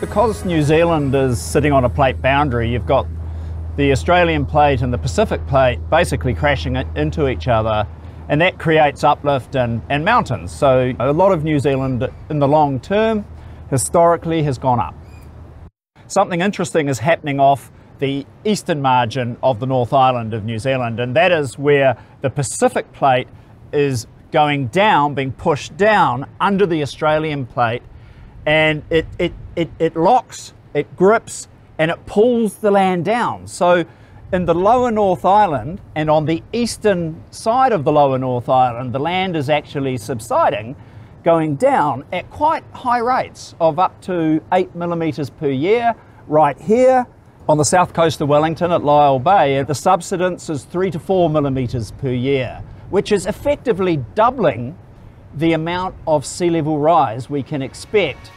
Because New Zealand is sitting on a plate boundary, you've got the Australian plate and the Pacific plate basically crashing into each other, and that creates uplift and mountains. So a lot of New Zealand in the long term historically has gone up. Something interesting is happening off the eastern margin of the North Island of New Zealand, and that is where the Pacific plate is going down, being pushed down under the Australian plate, and it locks, it grips, and it pulls the land down. So in the lower North Island and on the eastern side of the lower North Island, the land is actually subsiding, going down at quite high rates of up to 8 millimetres per year. Right here on the south coast of Wellington at Lyell Bay, the subsidence is 3 to 4 millimetres per year, which is effectively doubling the amount of sea level rise we can expect